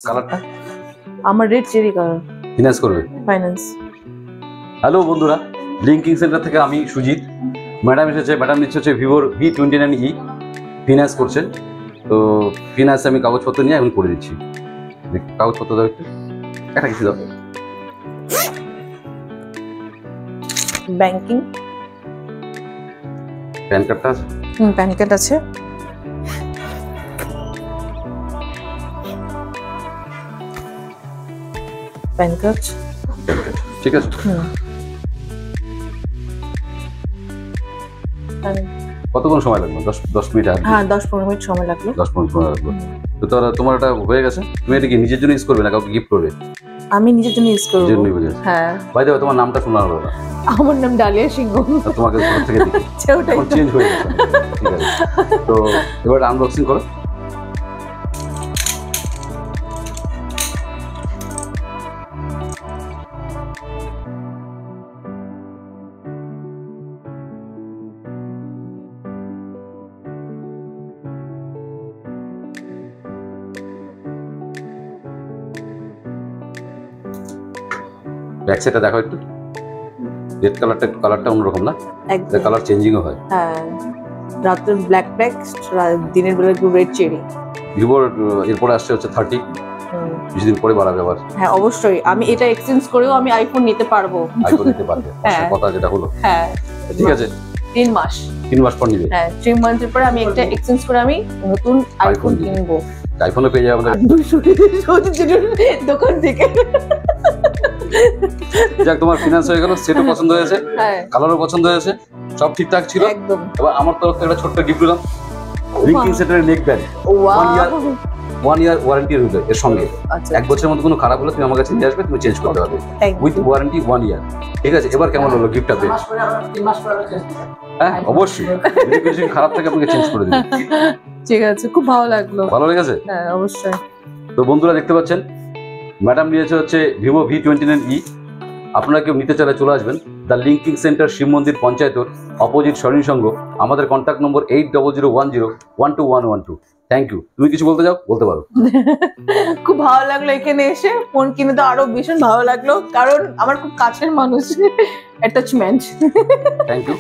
কালারটা আমার red cherry colour. Finance করবে? ফাইন্যান্স। হ্যালো বন্ধুরা, লিঙ্কিং সেন্টার থেকে আমি সুজিত। ম্যাডাম এসেছে, ম্যাডাম নিচ্ছে হচ্ছে ভিভোর V29e ফিনান্স করছেন। তো ফিনান্স আমি কাগজপত্র নিয়ে এখন করে দিচ্ছি। কাগজপত্র দাও একটু, একটা কিছু দাও। ব্যাংকিং, প্যান কার্ডটা আছে? প্যান কার্ড আছে। প্যান কার্ড, ঠিক আছে। কতক্ষণ সময় লাগবে? 10 মিনিট? হ্যাঁ, 10-15 মিনিট সময় লাগলো। 10-15 সময় লাগবে। তো তোমার এটা হয়ে গেছে? তুমি এটা কি নিজের জন্য ইউজ করবে না কাউকে গিফট করবে? আমি নিজের জন্য ইউজ করব। হ্যাঁ। বাই দ্য ওয়ে, তোমার নামটা শোনা হলো না। আমার নাম ডালিয়া সিংহ। তোমাকে ঘর থেকে দেখি চেঞ্জ হয়ে গেছে। ঠিক আছে, তো এবার আনবক্সিং করো। ব্যাক সাইডটা দেখো একটু। রেড কালারটা অন্যরকম না? একদম কালার চেঞ্জিংও হয়। হ্যাঁ, রাতে ব্ল্যাক ব্ল্যাক, দিনের বেলা একটু রেড চেরি। ভিভোর এরপরে আসছে হচ্ছে 30, কিছুদিন পরে বাড়াবে আবার। হ্যাঁ অবশ্যই, আমি এটা এক্সচেঞ্জ করেও আমি আইফোন নিতে পারবো। আইফোন নিতে পারবে, কথা যেটা হলো। হ্যাঁ ঠিক আছে, 3 মাস পর নিবে। হ্যাঁ, 3 মাসের পরে আমি একটা এক্সচেঞ্জ করে আমি নতুন আইফোন কিনবো। আইফোনও পেয়ে যাবে আমাদের 200 দোকান থেকে। যাক, তোমার ফিনান্স হয়ে গেল, সেটও পছন্দ হয়েছে, কালারও পছন্দ হয়েছে, সব ঠিকঠাক ছিল একদম। এবার আমার তরফ থেকে একটা ছোট্ট গিফট দিলাম, লিঙ্কিং সেন্টারের নেক ব্যান্ড। 1 ইয়ার ওয়ারেন্টি রইল এর সঙ্গে। 1 বছরের মধ্যে কোনো খারাপ হলে তুমি আমার কাছে নিয়ে আসবে, তুমি চেঞ্জ করতে পারবে উইথ ওয়ারেন্টি 1 ইয়ার। ঠিক আছে, এবার কেমন হলো গিফটটা পেয়ে? হ্যাঁ অবশ্যই, যদি কিছু খারাপ থাকে আপনাকে চেঞ্জ করে দিবেন। ঠিক আছে, খুব ভালো লাগলো। ভালো লেগেছে? হ্যাঁ অবশ্যই। তো বন্ধুরা দেখতে পাচ্ছেন, ম্যাডাম নিয়েছে হচ্ছে ভিভো V29e। আপনারা কেউ নিতে চাইলে চলে আসবেন দ্য লিঙ্কিং সেন্টার, শিব মন্দির পঞ্চায়েতর অপোজিট স্বর্ণী সংঘ। আমাদের কন্ট্যাক্ট নম্বর 80101212। Thank you. তুমি কিছু বলতে চাও? বলতে পারো। খুব ভালো লাগলো এখানে এসে, ফোন কিনে তো আরো ভীষণ ভালো লাগলো, কারণ আমার খুব কাছের মানুষ, অ্যাটাচমেন্ট। Thank you.